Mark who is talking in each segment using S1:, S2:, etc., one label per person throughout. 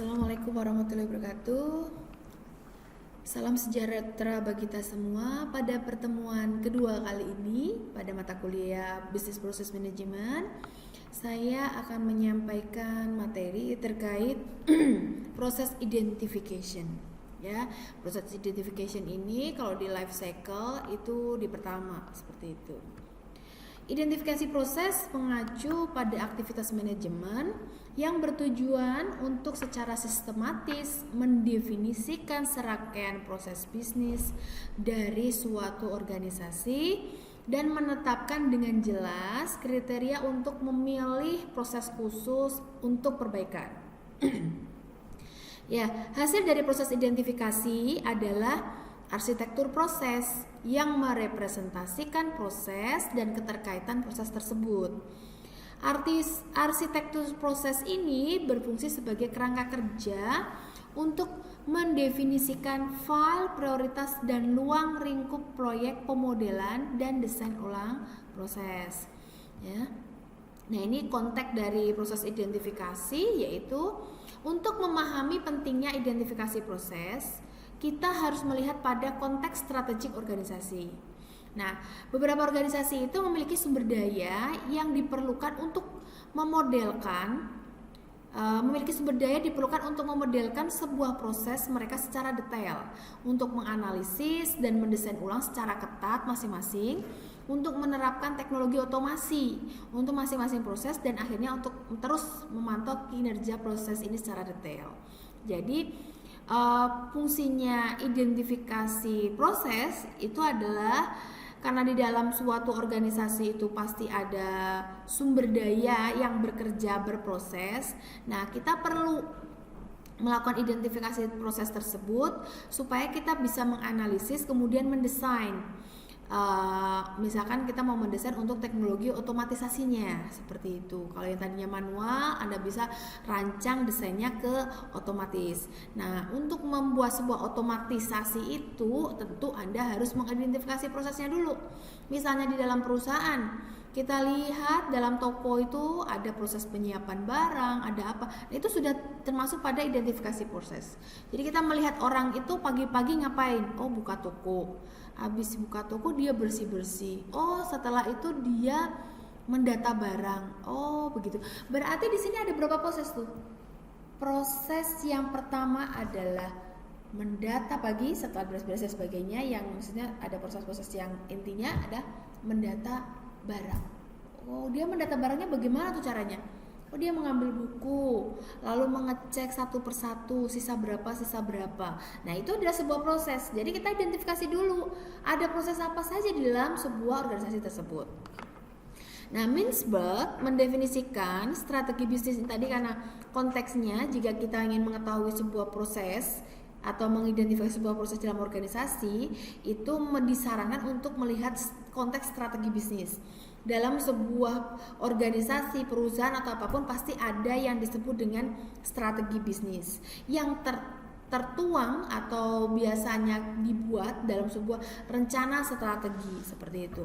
S1: Assalamualaikum warahmatullahi wabarakatuh. Salam sejahtera bagi kita semua. Pada pertemuan kedua kali ini pada mata kuliah Business Process Management, saya akan menyampaikan materi terkait proses identification. Ya, proses identification ini kalau di life cycle itu di pertama seperti itu. Identifikasi proses mengacu pada aktivitas manajemen yang bertujuan untuk secara sistematis mendefinisikan serangkaian proses bisnis dari suatu organisasi dan menetapkan dengan jelas kriteria untuk memilih proses khusus untuk perbaikan. Ya, hasil dari proses identifikasi adalah arsitektur proses yang merepresentasikan proses dan keterkaitan proses tersebut. Arsitektur proses ini berfungsi sebagai kerangka kerja untuk mendefinisikan file prioritas dan luang lingkup proyek pemodelan dan desain ulang proses. Ya. Nah, ini konteks dari proses identifikasi, yaitu untuk memahami pentingnya identifikasi proses, kita harus melihat pada konteks strategik organisasi. Nah, beberapa organisasi itu memiliki sumber daya yang diperlukan untuk memodelkan sebuah proses mereka secara detail, untuk menganalisis dan mendesain ulang secara ketat masing-masing, untuk menerapkan teknologi otomasi untuk masing-masing proses, dan akhirnya untuk terus memantau kinerja proses ini secara detail. Jadi fungsinya identifikasi proses itu adalah karena di dalam suatu organisasi itu pasti ada sumber daya yang bekerja berproses. Nah, kita perlu melakukan identifikasi proses tersebut supaya kita bisa menganalisis kemudian mendesain. Misalkan kita mau mendesain untuk teknologi otomatisasinya seperti itu. Kalau yang tadinya manual, Anda bisa rancang desainnya ke otomatis. Nah, untuk membuat sebuah otomatisasi itu tentu Anda harus mengidentifikasi prosesnya dulu. Misalnya di dalam perusahaan, kita lihat dalam toko itu ada proses penyiapan barang, ada apa. Nah, itu sudah termasuk pada identifikasi proses. Jadi kita melihat orang itu pagi-pagi ngapain? Oh, buka toko. Habis buka toko dia bersih-bersih. Oh, setelah itu dia mendata barang. Oh, begitu. Berarti di sini ada berapa proses tuh? Proses yang pertama adalah mendata pagi, setelah beres-beres dan sebagainya, yang maksudnya ada proses-proses yang intinya ada mendata barang. Oh, dia mendata barangnya bagaimana tuh caranya? Oh, dia mengambil buku, lalu mengecek satu persatu, sisa berapa. Nah, itu adalah sebuah proses. Jadi kita identifikasi dulu, ada proses apa saja di dalam sebuah organisasi tersebut. Nah, Mintzberg mendefinisikan strategi bisnis ini tadi karena konteksnya, jika kita ingin mengetahui sebuah proses atau mengidentifikasi sebuah proses dalam organisasi, itu disarankan untuk melihat konteks strategi bisnis. Dalam sebuah organisasi, perusahaan atau apapun pasti ada yang disebut dengan strategi bisnis yang tertuang atau biasanya dibuat dalam sebuah rencana strategi seperti itu.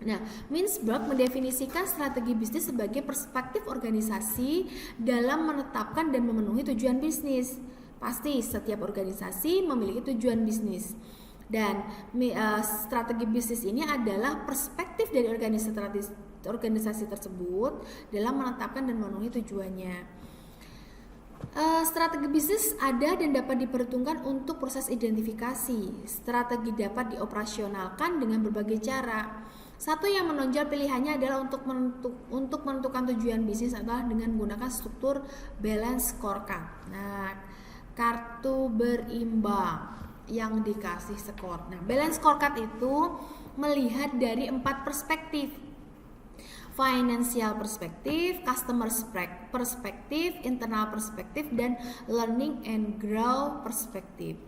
S1: Nah, Mintzberg mendefinisikan strategi bisnis sebagai perspektif organisasi dalam menetapkan dan memenuhi tujuan bisnis. Pasti setiap organisasi memiliki tujuan bisnis. Dan strategi bisnis ini adalah perspektif dari organisasi tersebut dalam menetapkan dan memenuhi tujuannya. Strategi bisnis ada dan dapat diperhitungkan untuk proses identifikasi. Strategi dapat dioperasionalkan dengan berbagai cara. Satu yang menonjol pilihannya adalah untuk menentukan tujuan bisnis adalah dengan menggunakan struktur balance scorecard. Nah, kartu berimbang yang dikasih skor. Nah, balance scorecard itu melihat dari 4 perspektif. Financial perspektif, customer perspektif, internal perspektif, dan learning and grow perspektif.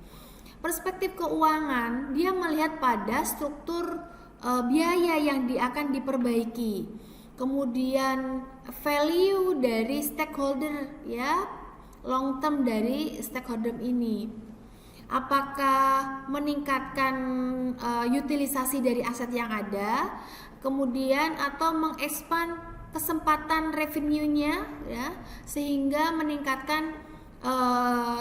S1: Perspektif keuangan, dia melihat pada struktur biaya yang akan diperbaiki. Kemudian value dari stakeholder, ya, long term dari stakeholder ini. Apakah meningkatkan utilisasi dari aset yang ada, kemudian atau mengekspan kesempatan revenue-nya, ya, sehingga meningkatkan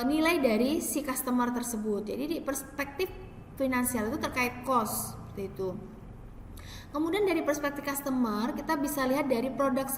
S1: nilai dari si customer tersebut. Jadi di perspektif finansial itu terkait cost seperti itu. Kemudian dari perspektif customer, kita bisa lihat dari produk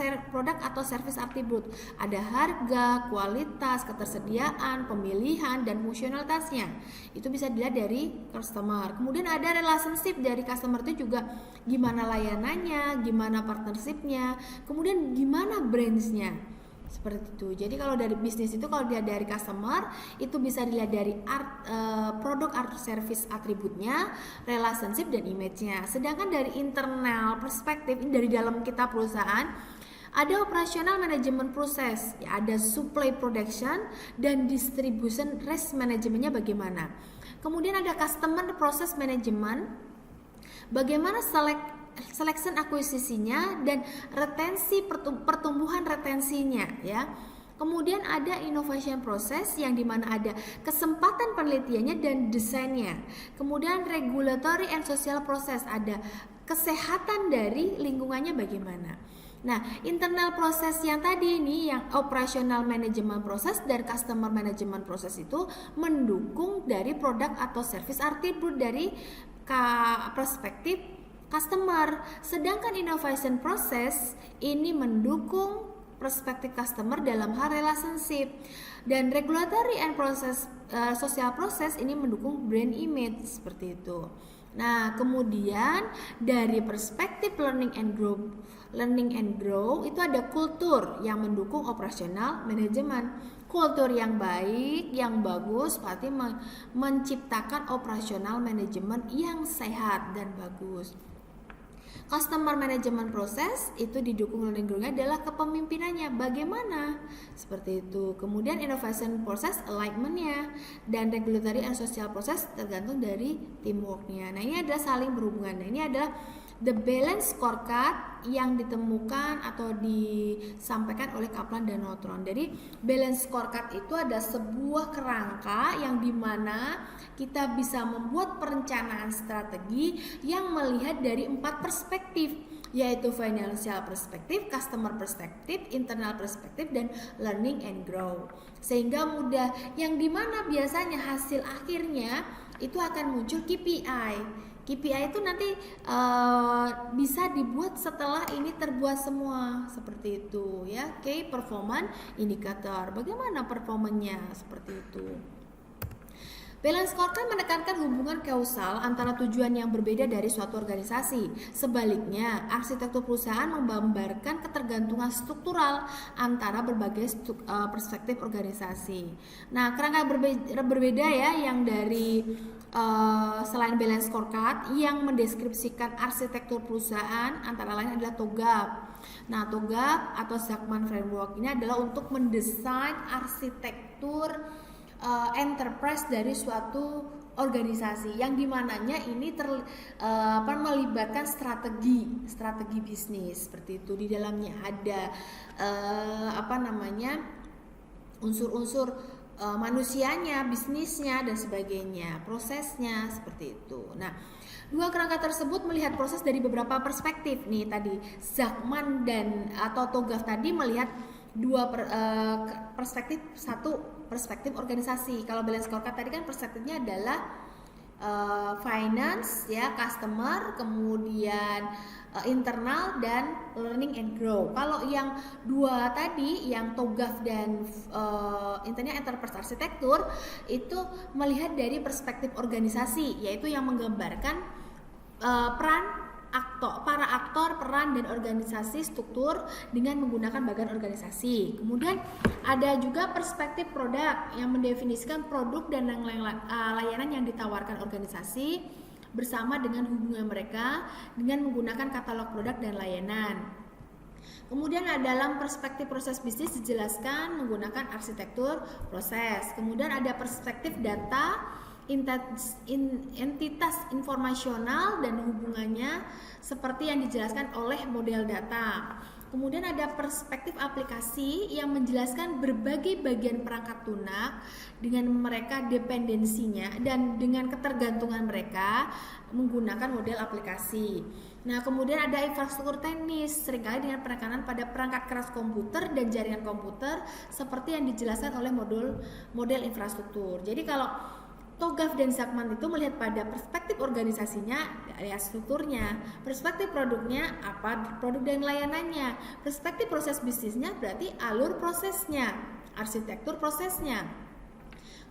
S1: atau service atribut. Ada harga, kualitas, ketersediaan, pemilihan, dan fungsionalitasnya. Itu bisa dilihat dari customer. Kemudian ada relationship dari customer itu juga gimana layanannya, gimana partnershipnya, kemudian gimana brands-nya. Seperti itu. Jadi kalau dari bisnis itu, kalau dia dari customer itu bisa dilihat dari produk art service atributnya, relationship dan image-nya. Sedangkan dari internal perspektif, ini dari dalam kita perusahaan, ada operasional manajemen proses, ya, ada supply production dan distribution risk manajemennya bagaimana. Kemudian ada customer process management, bagaimana selection akuisisinya dan retensi pertumbuhan retensinya, ya. Kemudian ada innovation process yang dimana ada kesempatan penelitiannya dan desainnya. Kemudian regulatory and social process, ada kesehatan dari lingkungannya bagaimana. Nah, internal proses yang tadi ini, yang operational management process dan customer management process itu mendukung dari produk atau service attribute dari perspektif customer. Sedangkan innovation process ini mendukung perspektif customer dalam hal relationship, dan regulatory and social process ini mendukung brand image seperti itu. Nah, kemudian dari perspektif learning and grow itu ada kultur yang mendukung operasional manajemen. Kultur yang baik, yang bagus pasti menciptakan operasional manajemen yang sehat dan bagus. Customer management process itu didukung learning growth-nya adalah kepemimpinannya bagaimana, seperti itu. Kemudian innovation process alignment-nya, dan regulatory and social process tergantung dari teamwork-nya. Nah, ini adalah saling berhubungan. Nah, ini adalah the balance scorecard yang ditemukan atau disampaikan oleh Kaplan dan Norton. Jadi balance scorecard itu ada sebuah kerangka yang dimana kita bisa membuat perencanaan strategi yang melihat dari 4 perspektif, yaitu financial perspektif, customer perspektif, internal perspektif, dan learning and grow. Sehingga mudah, yang dimana biasanya hasil akhirnya itu akan muncul KPI. KPI itu nanti bisa dibuat setelah ini terbuat semua, seperti itu, ya. Key performance indicator, bagaimana performanya, seperti itu. Balance scorecard menekankan hubungan kausal antara tujuan yang berbeda dari suatu organisasi. Sebaliknya, arsitektur perusahaan menggambarkan ketergantungan struktural antara berbagai perspektif organisasi. Nah, kerangka berbeda ya yang dari selain balance scorecard yang mendeskripsikan arsitektur perusahaan antara lain adalah TOGAF. Nah, TOGAF atau Zachman Framework ini adalah untuk mendesain arsitektur enterprise dari suatu organisasi yang dimananya ini melibatkan strategi bisnis, seperti itu. Di dalamnya ada unsur-unsur manusianya, bisnisnya, dan sebagainya, prosesnya, seperti itu. Nah, dua kerangka tersebut melihat proses dari beberapa perspektif. Nih tadi Zachman dan atau TOGAF tadi melihat dua perspektif. Satu, perspektif organisasi. Kalau balance scorecard tadi kan perspektifnya adalah finance, ya, customer, kemudian internal, dan learning and grow. Kalau yang dua tadi, yang TOGAF dan intinya enterprise arsitektur, itu melihat dari perspektif organisasi, yaitu yang menggambarkan para aktor, peran, dan organisasi struktur dengan menggunakan bagian organisasi. Kemudian ada juga perspektif produk yang mendefinisikan produk dan layanan yang ditawarkan organisasi bersama dengan hubungan mereka dengan menggunakan katalog produk dan layanan. Kemudian dalam perspektif proses bisnis dijelaskan menggunakan arsitektur proses. Kemudian ada perspektif data, entitas informasional dan hubungannya seperti yang dijelaskan oleh model data. Kemudian ada perspektif aplikasi yang menjelaskan berbagai bagian perangkat lunak dengan mereka dependensinya dan dengan ketergantungan mereka menggunakan model aplikasi. Nah, kemudian ada infrastruktur teknis, seringkali dengan penekanan pada perangkat keras komputer dan jaringan komputer seperti yang dijelaskan oleh model infrastruktur. Jadi kalau Togaf dan Zachman itu melihat pada perspektif organisasinya, ya strukturnya, perspektif produknya, apa produk dan layanannya, perspektif proses bisnisnya berarti alur prosesnya, arsitektur prosesnya.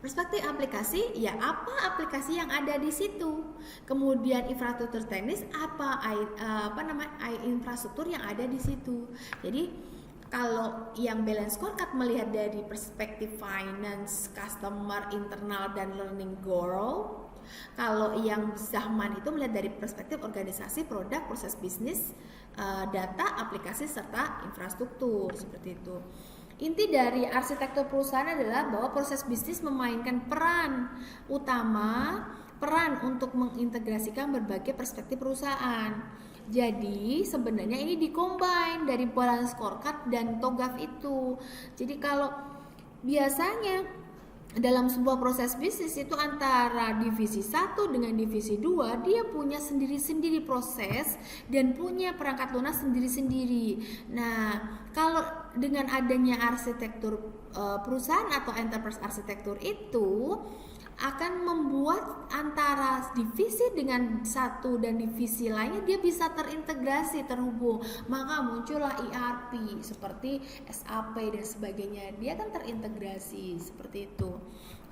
S1: Perspektif aplikasi, ya apa aplikasi yang ada di situ. Kemudian infrastruktur teknis, apa infrastruktur yang ada di situ. Jadi kalau yang balance scorecard melihat dari perspektif finance, customer, internal, dan learning goal. Kalau yang Zachman itu melihat dari perspektif organisasi, produk, proses bisnis, data, aplikasi, serta infrastruktur, seperti itu. Inti dari arsitektur perusahaan adalah bahwa proses bisnis memainkan peran utama, peran untuk mengintegrasikan berbagai perspektif perusahaan. Jadi sebenarnya ini dikombine dari balance scorecard dan Togaf itu. Jadi kalau biasanya dalam sebuah proses bisnis itu antara divisi 1 dengan divisi 2 dia punya sendiri-sendiri proses dan punya perangkat lunas sendiri-sendiri. Nah, kalau dengan adanya arsitektur perusahaan atau enterprise arsitektur itu akan membuat antara divisi dengan satu dan divisi lainnya dia bisa terintegrasi, terhubung, maka muncullah ERP seperti SAP dan sebagainya, dia kan terintegrasi seperti itu.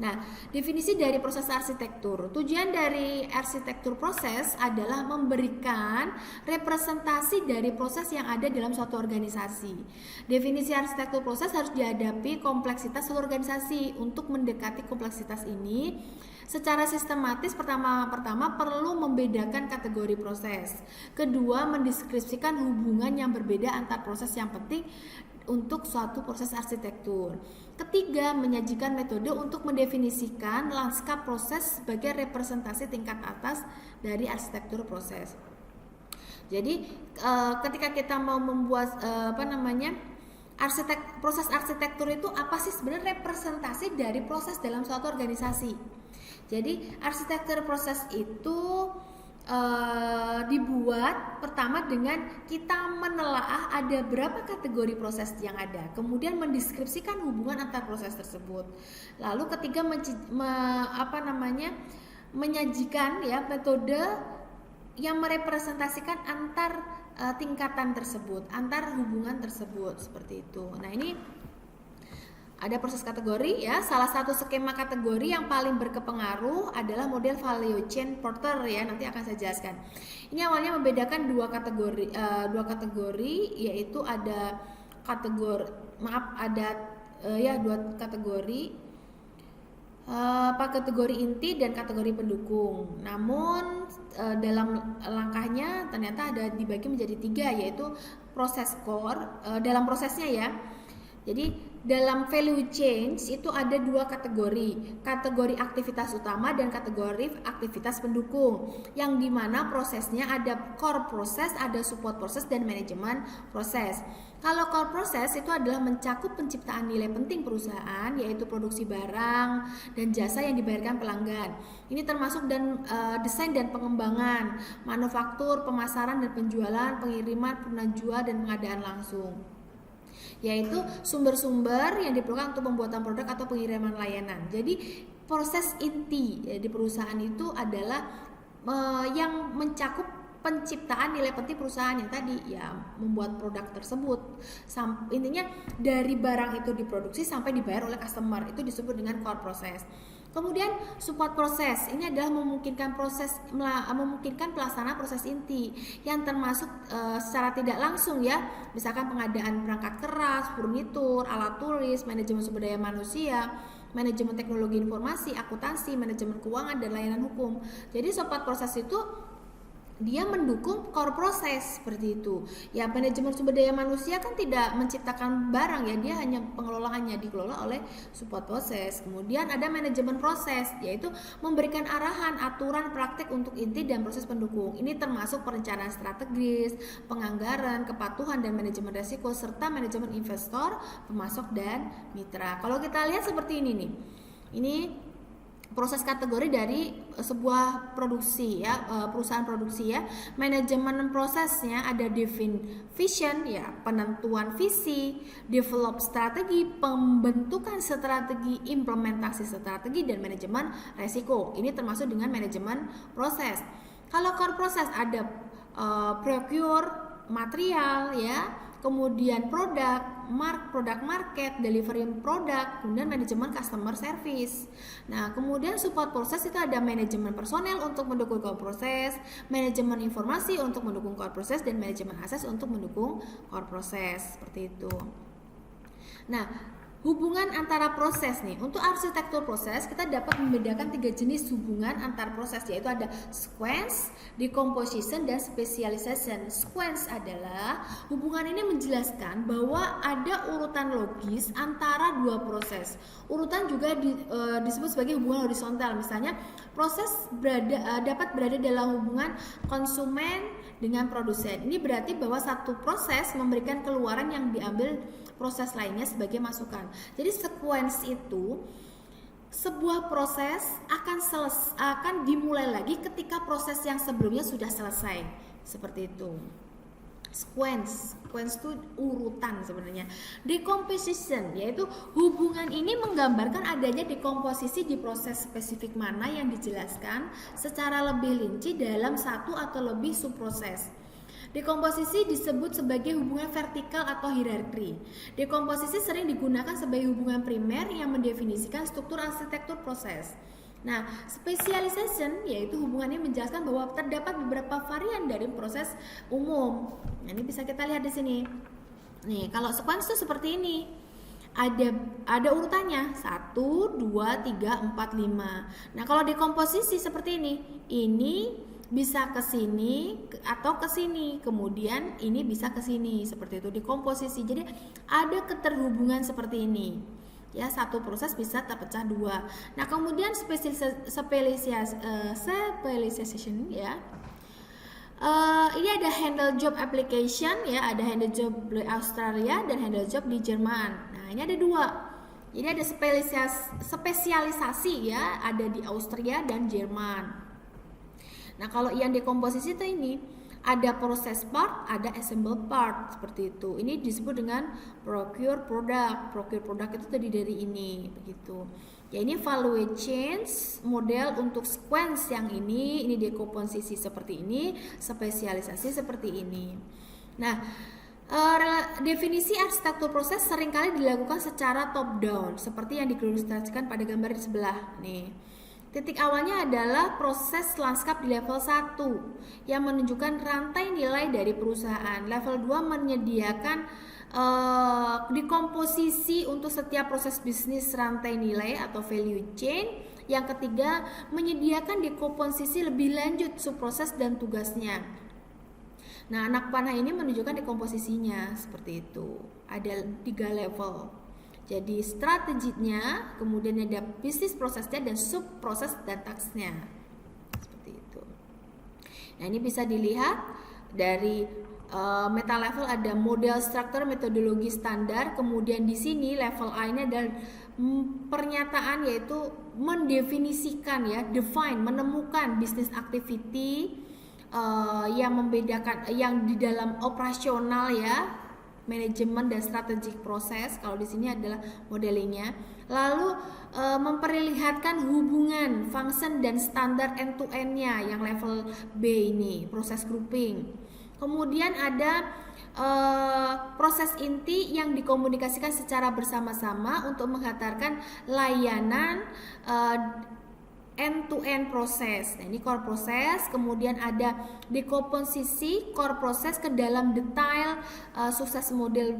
S1: Nah, definisi dari proses arsitektur. Tujuan dari arsitektur proses adalah memberikan representasi dari proses yang ada dalam suatu organisasi. Definisi arsitektur proses harus dihadapi kompleksitas suatu organisasi. Untuk mendekati kompleksitas ini secara sistematis, pertama perlu membedakan kategori proses. Kedua, mendeskripsikan hubungan yang berbeda antar proses yang penting untuk suatu proses arsitektur. Ketiga, menyajikan metode untuk mendefinisikan lanskap proses sebagai representasi tingkat atas dari arsitektur proses. Jadi ketika kita mau membuat proses arsitektur itu apa sih sebenarnya representasi dari proses dalam suatu organisasi. Jadi arsitektur proses itu dibuat pertama dengan kita menelaah ada berapa kategori proses yang ada, kemudian mendeskripsikan hubungan antar proses tersebut. Lalu ketiga menyajikan ya metode yang merepresentasikan antar tingkatan tersebut, antar hubungan tersebut, seperti itu. Nah, ini ada proses kategori ya. Salah satu skema kategori yang paling berkepengaruh adalah model value chain Porter ya. Nanti akan saya jelaskan. Ini awalnya membedakan dua kategori yaitu ada dua kategori. Kategori inti dan kategori pendukung. Namun dalam langkahnya ternyata ada dibagi menjadi 3, yaitu proses core dalam prosesnya ya. Jadi dalam value chain itu ada 2 kategori aktivitas utama dan kategori aktivitas pendukung, yang dimana prosesnya ada core proses, ada support proses, dan manajemen proses. Kalau core proses itu adalah mencakup penciptaan nilai penting perusahaan, yaitu produksi barang dan jasa yang dibayarkan pelanggan. Ini termasuk desain dan pengembangan, manufaktur, pemasaran dan penjualan, pengiriman, penjualan dan pengadaan langsung, yaitu sumber-sumber yang diperlukan untuk pembuatan produk atau pengiriman layanan. Jadi proses inti di perusahaan itu adalah yang mencakup penciptaan nilai penting perusahaan yang tadi ya, membuat produk tersebut. Intinya dari barang itu diproduksi sampai dibayar oleh customer, itu disebut dengan core process. Kemudian support proses ini adalah memungkinkan pelaksanaan proses inti yang termasuk secara tidak langsung ya, misalkan pengadaan perangkat keras, furnitur, alat tulis, manajemen sumber daya manusia, manajemen teknologi informasi, akuntansi, manajemen keuangan dan layanan hukum. Jadi support proses itu dia mendukung core proses seperti itu. Ya, manajemen sumber daya manusia kan tidak menciptakan barang ya, dia hanya pengelolaannya dikelola oleh support proses. Kemudian ada manajemen proses, yaitu memberikan arahan, aturan, praktek untuk inti dan proses pendukung. Ini termasuk perencanaan strategis, penganggaran, kepatuhan dan manajemen resiko, serta manajemen investor, pemasok dan mitra. Kalau kita lihat seperti ini nih. Ini proses kategori dari sebuah produksi ya, perusahaan produksi ya. Manajemen prosesnya ada vision ya, penentuan visi, develop strategi, pembentukan strategi, implementasi strategi, dan manajemen resiko. Ini termasuk dengan manajemen proses. Kalau core proses ada procure material ya, kemudian product market, delivery produk, kemudian manajemen customer service. Nah, kemudian support proses itu ada manajemen personel untuk mendukung core proses, manajemen informasi untuk mendukung core proses, dan manajemen akses untuk mendukung core proses, seperti itu. Nah, hubungan antara proses nih, untuk arsitektur proses kita dapat membedakan 3 jenis hubungan antar proses, yaitu ada sequence, decomposition, dan specialization. Sequence adalah hubungan ini menjelaskan bahwa ada urutan logis antara dua proses. Urutan juga disebut sebagai hubungan horizontal. Misalnya proses dapat berada dalam hubungan konsumen dengan produsen. Ini berarti bahwa satu proses memberikan keluaran yang diambil proses lainnya sebagai masukan. Jadi sequence itu sebuah proses akan dimulai lagi ketika proses yang sebelumnya sudah selesai. Seperti itu. Sequence itu urutan sebenarnya. Decomposition yaitu hubungan ini menggambarkan adanya dekomposisi di proses spesifik mana yang dijelaskan secara lebih rinci dalam satu atau lebih subproses. Dekomposisi disebut sebagai hubungan vertikal atau hierarki. Dekomposisi sering digunakan sebagai hubungan primer yang mendefinisikan struktur arsitektur proses. Nah, specialization yaitu hubungannya menjelaskan bahwa terdapat beberapa varian dari proses umum. Nah, ini bisa kita lihat di sini. Nih, kalau sequence itu seperti ini. Ada urutannya 1, 2, 3, 4, 5. Nah, kalau dekomposisi seperti ini. Ini bisa ke sini atau ke sini, kemudian ini bisa ke sini, seperti itu dekomposisi. Jadi ada keterhubungan seperti ini. Ya, satu proses bisa terpecah dua. Nah, kemudian specialization ya. Ini ada handle job application ya, ada handle job di Australia dan handle job di Jerman. Nah, ini ada dua. Jadi ada spesialisasi ya, ada di Austria dan Jerman. Nah, kalau yang dekomposisi itu ini ada process part, ada assemble part, seperti itu. Ini disebut dengan procure product. Procure product itu tadi dari ini, begitu. Ya, ini value chains model untuk sequence yang ini dekomposisi seperti ini, spesialisasi seperti ini. Nah, definisi arsitektur proses seringkali dilakukan secara top down, seperti yang diilustrasikan pada gambar di sebelah nih. Titik awalnya adalah proses lanskap di level 1 yang menunjukkan rantai nilai dari perusahaan. Level 2 menyediakan dekomposisi untuk setiap proses bisnis rantai nilai atau value chain. Yang ketiga, menyediakan dekomposisi lebih lanjut subproses dan tugasnya. Nah, anak panah ini menunjukkan dekomposisinya seperti itu. Ada 3 level. Jadi strateginya, kemudian ada bisnis prosesnya dan sub proses dan tasknya, seperti itu. Nah, ini bisa dilihat dari meta level ada model struktur metodologi standar. Kemudian di sini level A ini adalah pernyataan, yaitu mendefinisikan ya, define, menemukan bisnis activity yang membedakan yang di dalam operasional ya, manajemen dan strategic proses. Kalau di sini adalah modelingnya. Lalu memperlihatkan hubungan function dan standar end to end-nya yang level B ini, proses grouping. Kemudian ada proses inti yang dikomunikasikan secara bersama-sama untuk menghantarkan layanan end-to-end proses. Nah, ini core proses. Kemudian ada dekomposisi core proses ke dalam detail sukses model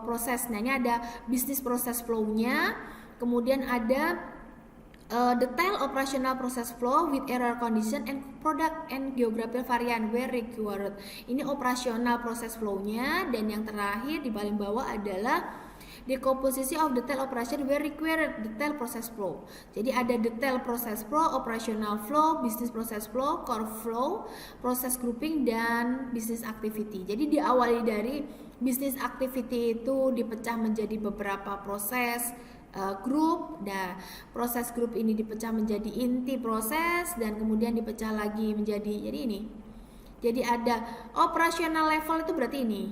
S1: proses. Nah, ini ada bisnis proses flow-nya. Kemudian ada detail operational process flow with error condition and product and geographical variant where required. Ini operational process flow-nya. Dan yang terakhir di paling bawah adalah decomposition of detail operation where required detail process flow. Jadi ada detail process flow, operational flow, business process flow, core flow, process grouping, dan business activity. Jadi diawali dari business activity itu dipecah menjadi beberapa proses grup. Nah, proses grup ini dipecah menjadi inti proses dan kemudian dipecah lagi menjadi jadi ini. Jadi ada operational level itu berarti ini.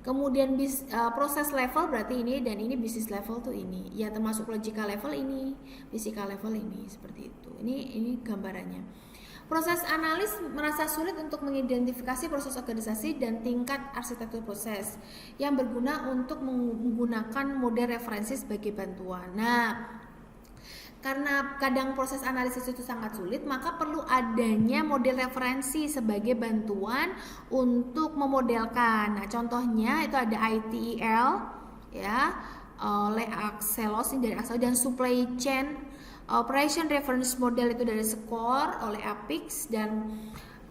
S1: Kemudian proses level berarti ini, dan ini business level tuh ini. Ya termasuk logical level ini, physical level ini, seperti itu. Ini gambarannya. Proses analis merasa sulit untuk mengidentifikasi proses organisasi dan tingkat arsitektur proses yang berguna untuk menggunakan model referensi sebagai bantuan. Nah, karena kadang proses analisis itu sangat sulit, maka perlu adanya model referensi sebagai bantuan untuk memodelkan. Nah, contohnya itu ada ITIL ya, oleh Axelos ini dari Axelos, dan supply chain operation reference model itu dari SCORE oleh APIX, dan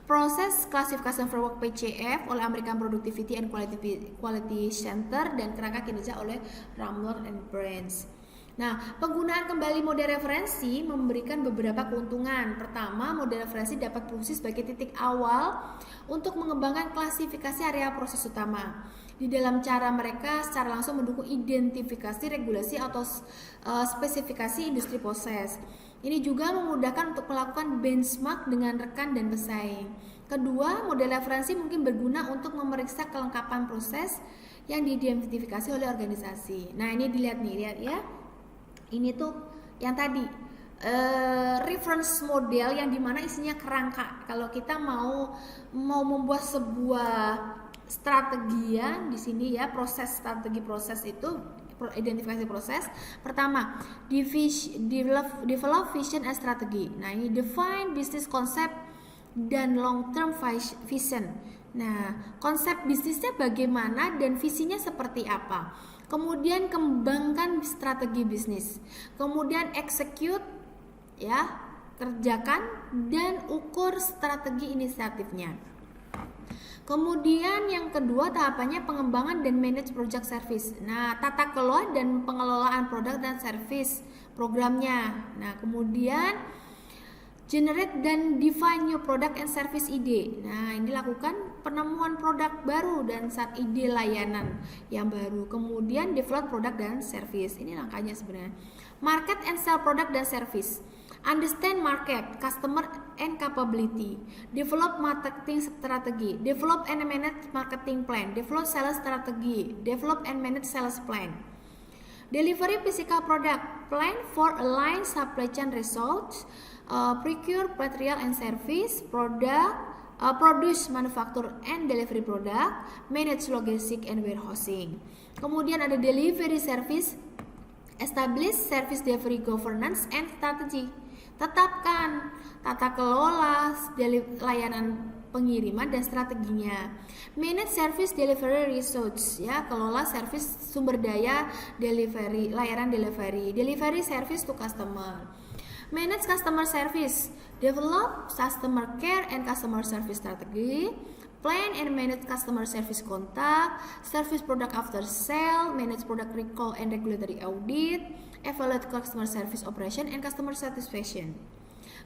S1: proses classification framework PCF oleh American Productivity and Quality Center, dan kerangka kinerja oleh Ramler and Brands. Nah, penggunaan kembali model referensi memberikan beberapa keuntungan. Pertama, model referensi dapat berfungsi sebagai titik awal untuk mengembangkan klasifikasi area proses utama. Di dalam cara mereka secara langsung mendukung identifikasi, regulasi atau spesifikasi industri proses. Ini juga memudahkan untuk melakukan benchmark dengan rekan dan pesaing. Kedua, model referensi mungkin berguna untuk memeriksa kelengkapan proses yang diidentifikasi oleh organisasi. Nah, ini dilihat nih, lihat ya. Ini tuh yang tadi reference model yang dimana isinya kerangka. Kalau kita mau membuat sebuah strategi ya di sini ya, strategi proses itu identifikasi proses. Pertama, develop vision and strategy. Nah, ini define business concept dan long term vision. Nah, konsep bisnisnya bagaimana dan visinya seperti apa. Kemudian kembangkan strategi bisnis. Kemudian execute ya, kerjakan dan ukur strategi inisiatifnya. Kemudian yang kedua tahapannya pengembangan dan manage project service. Nah, tata kelola dan pengelolaan produk dan service programnya. Nah, kemudian generate dan define new product and service ide. Nah, ini lakukan penemuan produk baru dan saat ide layanan yang baru. Kemudian develop produk dan service. Ini langkahnya sebenarnya. Market and sell product dan service. Understand market, customer and capability. Develop marketing strategy. Develop and manage marketing plan. Develop sales strategy. Develop and manage sales plan. Delivery physical product. Plan for aligned supply chain results. Procure material and service, produce manufacture and delivery product, manage logistic and warehousing. Kemudian ada delivery service, establish service delivery governance and strategy. Tetapkan tata kelola layanan pengiriman dan strateginya. Manage service delivery resource ya, kelola service sumber daya delivery, layanan delivery, delivery service to customer. Manage customer service, develop customer care and customer service strategy, plan and manage customer service contact, service product after sale, manage product recall and regulatory audit, evaluate customer service operation and customer satisfaction.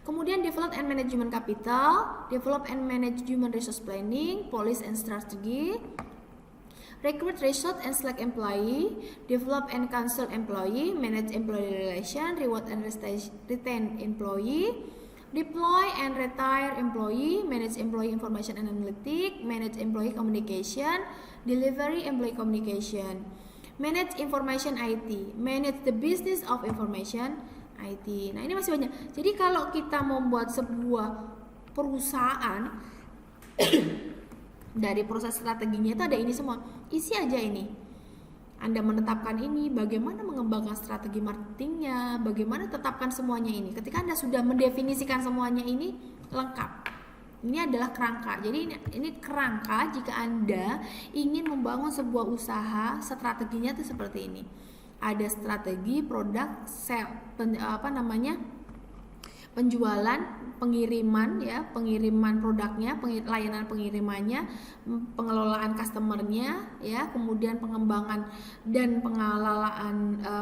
S1: Kemudian develop and manage human capital, develop and manage human resource planning, policy and strategy, recruit, resource and select employee, develop and counsel employee, manage employee relation, reward and retain employee, deploy and retire employee, manage employee information and analytics, manage employee communication, delivery employee communication, manage information IT, manage the business of information IT. Nah, ini masih banyak. Jadi kalau kita membuat sebuah perusahaan dari proses strateginya itu ada ini semua. Isi aja ini. Anda menetapkan ini, bagaimana mengembangkan strategi marketingnya, bagaimana tetapkan semuanya ini. Ketika Anda sudah mendefinisikan semuanya ini, lengkap. Ini adalah kerangka. Jadi ini kerangka jika Anda ingin membangun sebuah usaha, strateginya itu seperti ini. Ada strategi produk, penjualan, pengiriman ya, pengiriman produknya, layanan pengirimannya, pengelolaan customernya ya, kemudian pengembangan dan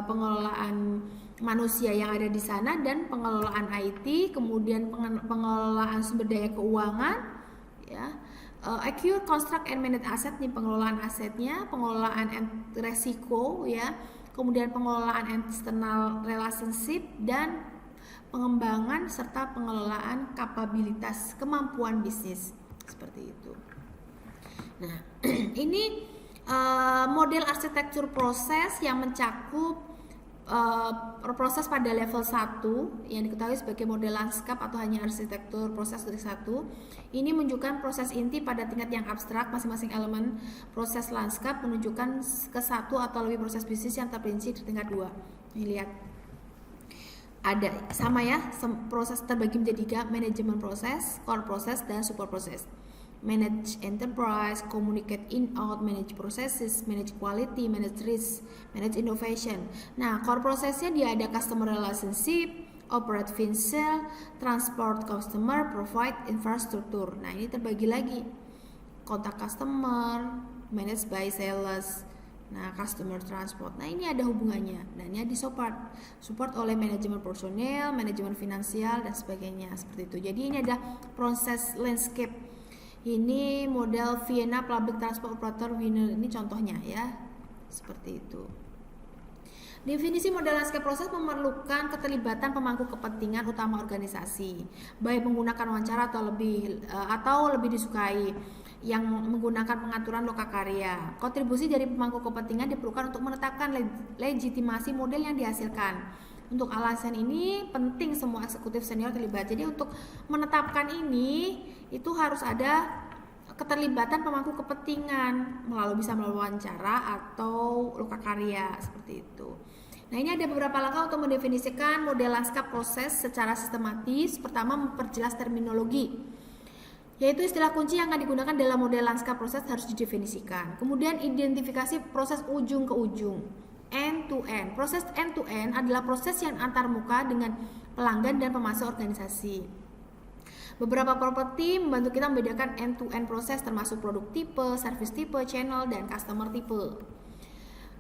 S1: pengelolaan manusia yang ada di sana, dan pengelolaan IT, kemudian pengelolaan sumber daya keuangan ya, acquire, construct and manage aset nih, pengelolaan asetnya, pengelolaan resiko ya, kemudian pengelolaan external relationship, dan pengembangan serta pengelolaan kapabilitas kemampuan bisnis seperti itu. Nah, ini model arsitektur proses yang mencakup proses pada level 1 yang diketahui sebagai model lanskap atau hanya arsitektur proses titik 1. Ini menunjukkan proses inti pada tingkat yang abstrak. Masing-masing elemen proses lanskap menunjukkan ke satu atau lebih proses bisnis yang terperinci di tingkat 2. Ini lihat, ada sama ya, proses terbagi menjadi 3, manajemen proses, core proses, dan support proses. Manage enterprise, communicate in-out, manage processes, manage quality, manage risk, manage innovation. Nah, core prosesnya dia ada customer relationship, operate financial, transport customer, provide infrastructure. Nah, ini terbagi lagi. Kontak customer, manage by sales. Nah, customer transport. Nah, ini ada hubungannya. Dan ini di support oleh manajemen personel, manajemen finansial, dan sebagainya seperti itu. Jadi ini ada proses landscape. Ini model Vienna Public Transport Operator Wiener, ini contohnya ya, seperti itu. Definisi model landscape proses memerlukan keterlibatan pemangku kepentingan utama organisasi, baik menggunakan wawancara atau lebih disukai yang menggunakan pengaturan lokakarya. Kontribusi dari pemangku kepentingan diperlukan untuk menetapkan legitimasi model yang dihasilkan. Untuk alasan ini penting semua eksekutif senior terlibat. Jadi untuk menetapkan ini itu harus ada keterlibatan pemangku kepentingan bisa melalui wawancara atau lokakarya seperti itu. Nah, ini ada beberapa langkah untuk mendefinisikan model lanskap proses secara sistematis. Pertama, memperjelas terminologi, yaitu istilah kunci yang akan digunakan dalam model lanskap proses harus didefinisikan. Kemudian identifikasi proses ujung ke ujung, end to end. Proses end to end adalah proses yang antarmuka dengan pelanggan dan pemasok organisasi. Beberapa properti membantu kita membedakan end to end proses termasuk produk tipe, service tipe, channel, dan customer tipe.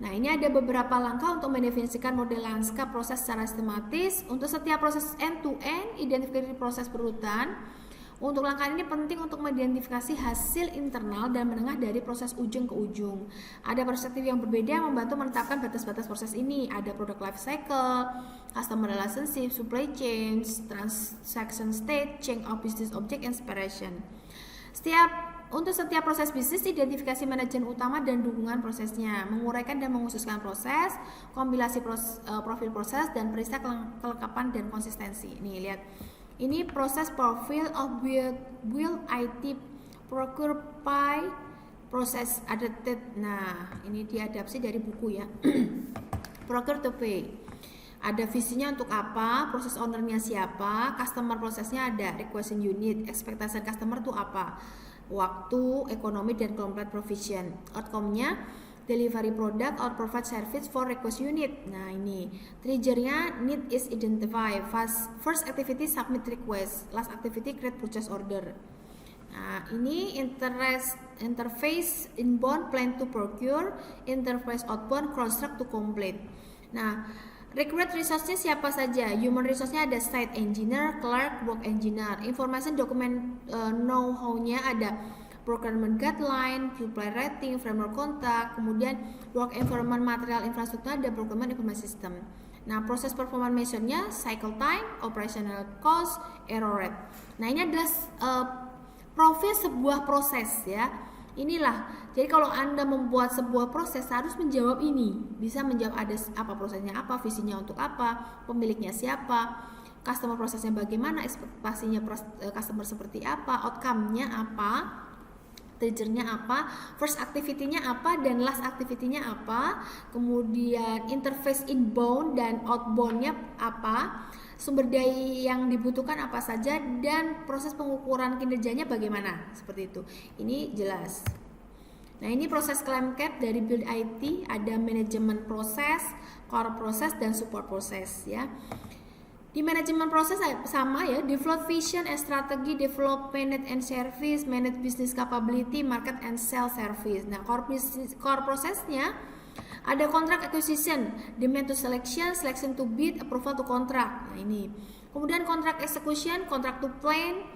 S1: Nah, ini ada beberapa langkah untuk mendefinisikan model lanskap proses secara sistematis. Untuk setiap proses end to end, identifikasi proses berurutan. Untuk langkah ini penting untuk mengidentifikasi hasil internal dan menengah dari proses ujung ke ujung. Ada perspektif yang berbeda yang membantu menetapkan batas-batas proses ini. Ada product life cycle, customer relationship, supply chain, transaction state, chain of business object, inspiration. Untuk setiap proses bisnis, identifikasi manajemen utama dan dukungan prosesnya, menguraikan dan mengkhususkan proses, kompilasi profil proses, dan periksa kelengkapan dan konsistensi. Nih, lihat. Ini proses profile of build IT procure by process adapted. Nah, ini diadaptasi dari buku ya. Procure to pay. Ada visinya untuk apa, proses ownernya siapa, customer prosesnya ada, requesting unit, ekspektasi customer itu apa, waktu, ekonomi, dan complete provision. Outcome-nya delivery product or provide service for request unit. Nah, ini triggernya need is identify. First activity submit request, last activity create purchase order. Nah, ini interface inbound plan to procure, interface outbound construct to complete. Nah, recruit resource-nya siapa saja? Human resource-nya ada site engineer, clerk, work engineer. Information dokumen know-how-nya ada procurement guideline, supply rating, framework contact, kemudian work environment, material infrastruktur, dan procurement information system. Nah, proses performance measure-nya cycle time, operational cost, error rate. Nah, ini adalah profil sebuah proses ya. Inilah, jadi kalau Anda membuat sebuah proses harus menjawab ini. Bisa menjawab ada apa prosesnya apa, visinya untuk apa, pemiliknya siapa, customer prosesnya bagaimana, ekspektasinya customer seperti apa, outcome-nya apa, triggernya apa, first activity-nya apa, dan last activity-nya apa, kemudian interface inbound dan outbound-nya apa, sumber daya yang dibutuhkan apa saja, dan proses pengukuran kinerjanya bagaimana, seperti itu. Ini jelas. Nah, ini proses claim cap dari build IT, ada manajemen proses, core proses, dan support proses ya. Di manajemen proses sama ya, develop vision and strategy, develop manage and service, manage business capability, market and sell service. Nah, core prosesnya ada contract acquisition, demand to selection, selection to bid, approval to contract. Nah, ini. Kemudian contract execution, contract to plan,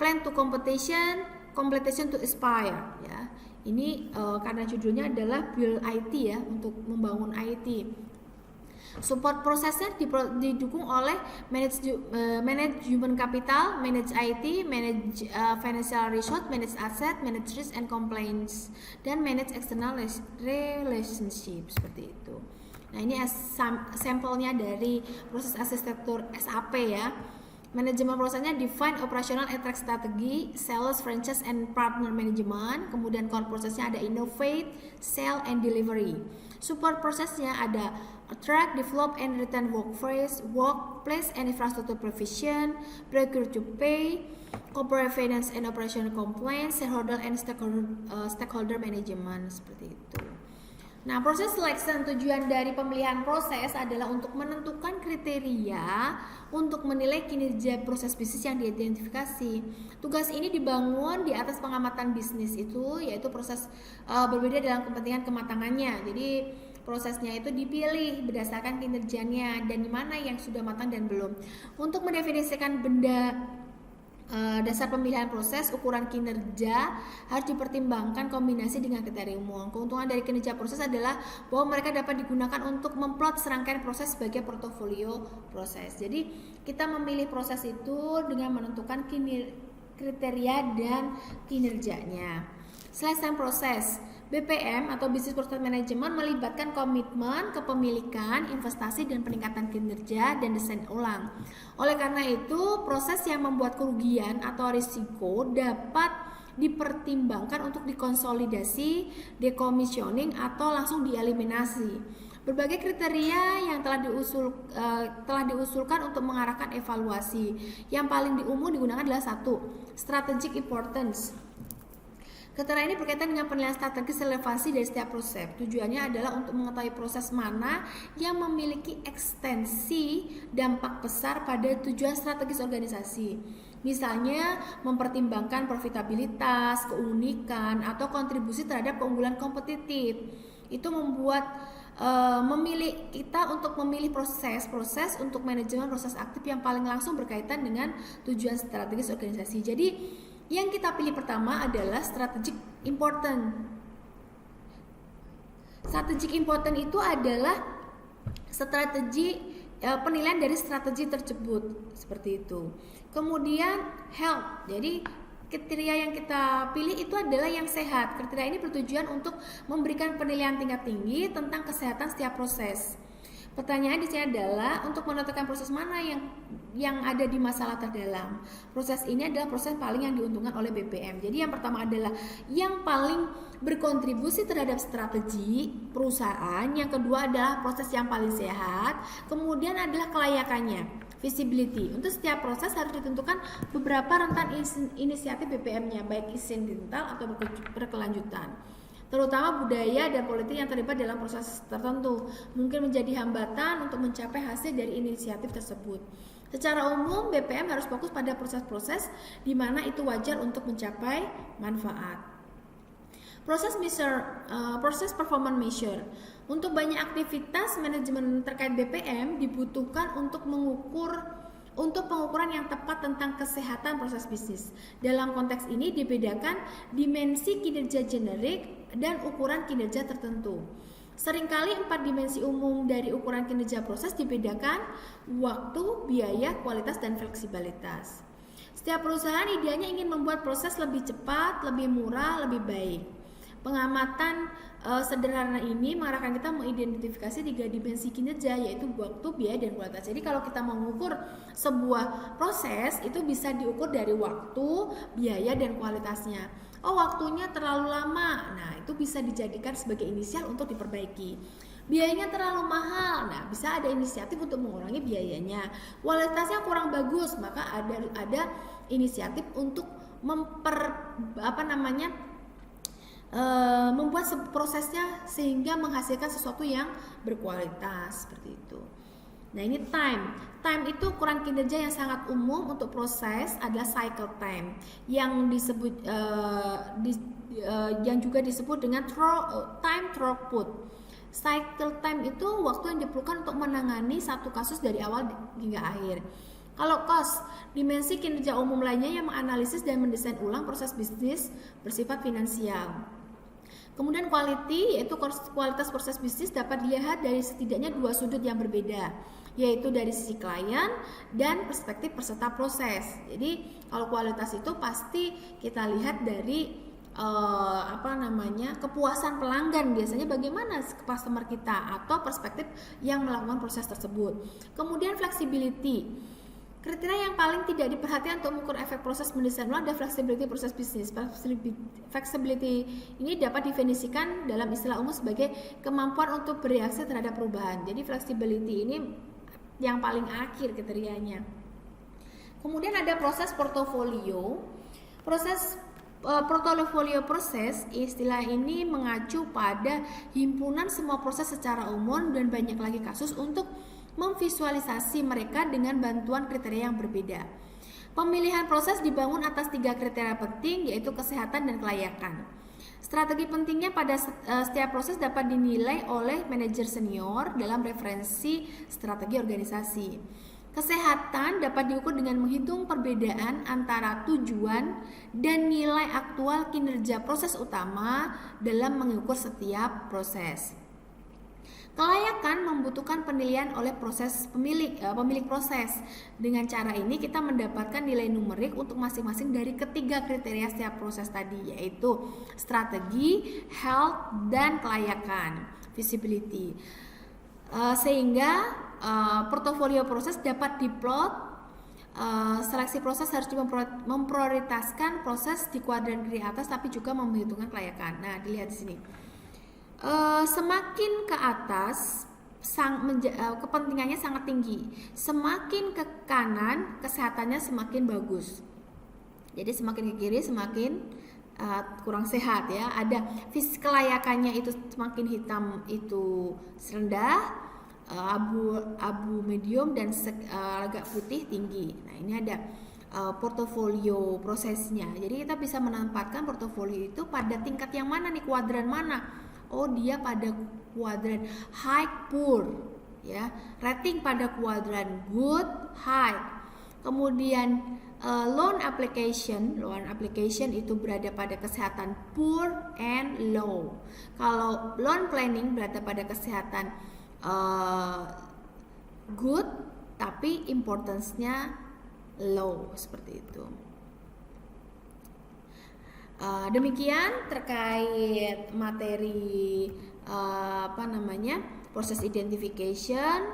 S1: plan to competition, completion to expire ya. Ini karena judulnya adalah build IT ya, untuk membangun IT. Support prosesnya didukung oleh manage human capital, manage IT, manage financial resource, manage asset, manage risk and compliance, dan manage external relationship seperti itu. Nah, ini sampelnya dari proses arsitektur SAP ya. Manajemen prosesnya define operational and track strategi, sales, franchise, and partner management. Kemudian core prosesnya ada innovate, sell, and delivery. Support prosesnya ada attract, develop, and retain workplace and infrastructure provision, procure to pay, corporate finance and operational compliance, shareholder and stakeholder management seperti itu. Nah, proses selection tujuan dari pemilihan proses adalah untuk menentukan kriteria untuk menilai kinerja proses bisnis yang diidentifikasi. Tugas ini dibangun di atas pengamatan bisnis itu, yaitu proses berbeda dalam kepentingan kematangannya. Jadi prosesnya itu dipilih berdasarkan kinerjanya dan di mana yang sudah matang dan belum. Untuk mendefinisikan dasar pemilihan proses, ukuran kinerja harus dipertimbangkan kombinasi dengan kriteria umum. Keuntungan dari kinerja proses adalah bahwa mereka dapat digunakan untuk memplot serangkaian proses sebagai portofolio proses. Jadi kita memilih proses itu dengan menentukan kriteria dan kinerjanya. Selection proses BPM atau Business Process Management melibatkan komitmen, kepemilikan, investasi, dan peningkatan kinerja dan desain ulang. Oleh karena itu, proses yang membuat kerugian atau risiko dapat dipertimbangkan untuk dikonsolidasi, decommissioning, atau langsung dieliminasi. Berbagai kriteria yang telah diusulkan untuk mengarahkan evaluasi. Yang paling umum digunakan adalah 1. Strategic importance. Kriteria ini berkaitan dengan penilaian strategis relevansi dari setiap proses. Tujuannya adalah untuk mengetahui proses mana yang memiliki ekstensi dampak besar pada tujuan strategis organisasi. Misalnya mempertimbangkan profitabilitas, keunikan, atau kontribusi terhadap keunggulan kompetitif. Itu membuat memilih kita untuk memilih proses untuk manajemen proses aktif yang paling langsung berkaitan dengan tujuan strategis organisasi. Jadi yang kita pilih pertama adalah strategic important. Strategic important itu adalah strategi penilaian dari strategi tersebut seperti itu. Kemudian health. Jadi kriteria yang kita pilih itu adalah yang sehat. Kriteria ini bertujuan untuk memberikan penilaian tingkat tinggi tentang kesehatan setiap proses. Pertanyaan di sini adalah untuk menentukan proses mana yang ada di masalah terdalam. Proses ini adalah proses paling yang diuntungkan oleh BPM. Jadi yang pertama adalah yang paling berkontribusi terhadap strategi perusahaan. Yang kedua adalah proses yang paling sehat. Kemudian adalah kelayakannya, visibility. Untuk setiap proses harus ditentukan beberapa rentan inisiatif BPM-nya, baik insidental atau berkelanjutan. Terutama budaya dan politik yang terlibat dalam proses tertentu mungkin menjadi hambatan untuk mencapai hasil dari inisiatif tersebut. Secara umum, BPM harus fokus pada proses-proses di mana itu wajar untuk mencapai manfaat. Proses performance measure. Untuk banyak aktivitas manajemen terkait BPM dibutuhkan untuk pengukuran yang tepat tentang kesehatan proses bisnis. Dalam konteks ini dibedakan dimensi kinerja generik dan ukuran kinerja tertentu. Seringkali 4 dimensi umum dari ukuran kinerja proses dibedakan waktu, biaya, kualitas, dan fleksibilitas. Setiap perusahaan idealnya ingin membuat proses lebih cepat, lebih murah, lebih baik. Pengamatan sederhana ini mengarahkan kita mengidentifikasi 3 dimensi kinerja, yaitu waktu, biaya, dan kualitas. Jadi kalau kita mengukur sebuah proses itu bisa diukur dari waktu, biaya, dan kualitasnya. Oh, waktunya terlalu lama, nah itu bisa dijadikan sebagai inisial untuk diperbaiki. Biayanya terlalu mahal, nah bisa ada inisiatif untuk mengurangi biayanya. Kualitasnya kurang bagus, maka ada inisiatif untuk membuat prosesnya sehingga menghasilkan sesuatu yang berkualitas seperti itu. Nah, ini time itu ukuran kinerja yang sangat umum untuk proses adalah cycle time yang disebut yang juga disebut dengan time throughput. Cycle time itu waktu yang diperlukan untuk menangani satu kasus dari awal hingga akhir. Kalau cost, dimensi kinerja umum lainnya yang menganalisis dan mendesain ulang proses bisnis bersifat finansial. Kemudian quality, yaitu kualitas proses bisnis dapat dilihat dari setidaknya dua sudut yang berbeda, yaitu dari sisi klien dan perspektif peserta proses. Jadi kalau kualitas itu pasti kita lihat dari kepuasan pelanggan, biasanya bagaimana customer kita atau perspektif yang melakukan proses tersebut. Kemudian flexibility, kriteria yang paling tidak diperhatikan untuk mengukur efek proses mendesain ulang ada flexibility proses bisnis. Flexibility ini dapat definisikan dalam istilah umum sebagai kemampuan untuk bereaksi terhadap perubahan. Jadi flexibility ini yang paling akhir kriterianya. Kemudian ada proses portofolio. Portofolio proses, istilah ini mengacu pada himpunan semua proses secara umum dan banyak lagi kasus untuk memvisualisasi mereka dengan bantuan kriteria yang berbeda. Pemilihan proses dibangun atas 3 kriteria penting, yaitu kesehatan dan kelayakan. Strategi pentingnya pada setiap proses dapat dinilai oleh manajer senior dalam referensi strategi organisasi. Kesehatan dapat diukur dengan menghitung perbedaan antara tujuan dan nilai aktual kinerja proses utama dalam mengukur setiap proses. Kelayakan membutuhkan penilaian oleh pemilik proses. Dengan cara ini kita mendapatkan nilai numerik untuk masing-masing dari ketiga kriteria setiap proses tadi, yaitu strategi, health, dan kelayakan, visibility. Sehingga portofolio proses dapat diplot. Seleksi proses harus memprioritaskan proses di kuadran kiri atas, tapi juga memperhitungkan kelayakan. Nah, dilihat di sini. Semakin ke atas kepentingannya sangat tinggi, semakin ke kanan kesehatannya semakin bagus. Jadi semakin ke kiri semakin kurang sehat ya. Ada kelayakannya itu semakin hitam itu rendah, abu medium, dan agak putih tinggi. Nah, ini ada portofolio prosesnya. Jadi kita bisa menempatkan portofolio itu pada tingkat yang mana nih, kuadran mana. Oh, dia pada kuadran high poor ya. Rating pada kuadran good, high. Kemudian loan application itu berada pada kesehatan poor and low. Kalau loan planning berada pada kesehatan good tapi importance-nya low, seperti itu. Demikian terkait materi proses identification,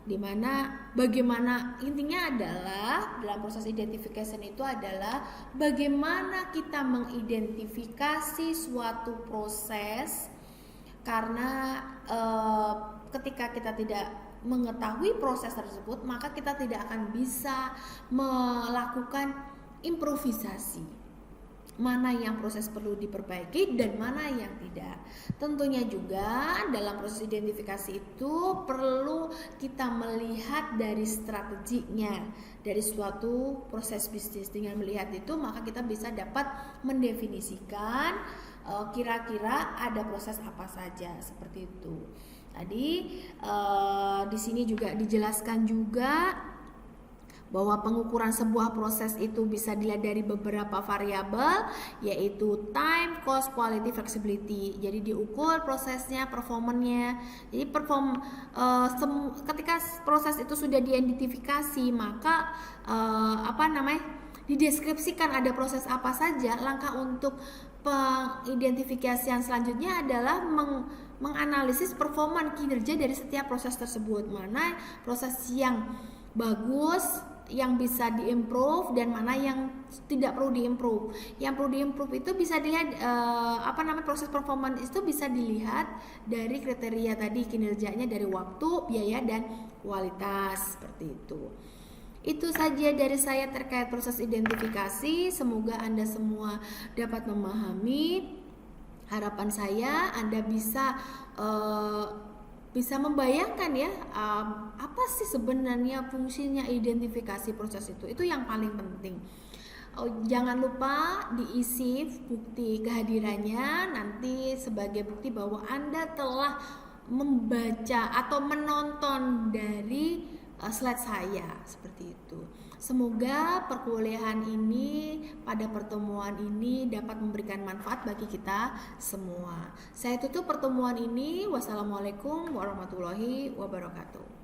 S1: dimana bagaimana intinya adalah dalam proses identification itu adalah bagaimana kita mengidentifikasi suatu proses, karena ketika kita tidak mengetahui proses tersebut maka kita tidak akan bisa melakukan improvisasi. Mana yang proses perlu diperbaiki dan mana yang tidak. Tentunya juga dalam proses identifikasi itu perlu kita melihat dari strateginya dari suatu proses bisnis. Dengan melihat itu maka kita bisa dapat mendefinisikan kira-kira ada proses apa saja, seperti itu. Tadi di sini juga dijelaskan juga bahwa pengukuran sebuah proses itu bisa dilihat dari beberapa variabel, yaitu time, cost, quality, flexibility. Jadi diukur prosesnya, performanya. Jadi ketika proses itu sudah diidentifikasi, maka dideskripsikan ada proses apa saja. Langkah untuk pengidentifikasian selanjutnya adalah menganalisis performa kinerja dari setiap proses tersebut. Mana proses yang bagus, yang bisa diimprove, dan mana yang tidak perlu diimprove. Yang perlu diimprove itu bisa dilihat proses performance itu bisa dilihat dari kriteria tadi, kinerjanya dari waktu, biaya, dan kualitas, seperti itu. Itu saja dari saya terkait proses identifikasi. Semoga Anda semua dapat memahami. Harapan saya Anda bisa membayangkan ya, apa sih sebenarnya fungsinya identifikasi proses itu yang paling penting. Jangan lupa diisi bukti kehadirannya nanti sebagai bukti bahwa Anda telah membaca atau menonton dari slide saya seperti itu. Semoga perkuliahan ini pada pertemuan ini dapat memberikan manfaat bagi kita semua. Saya tutup pertemuan ini. Wassalamualaikum warahmatullahi wabarakatuh.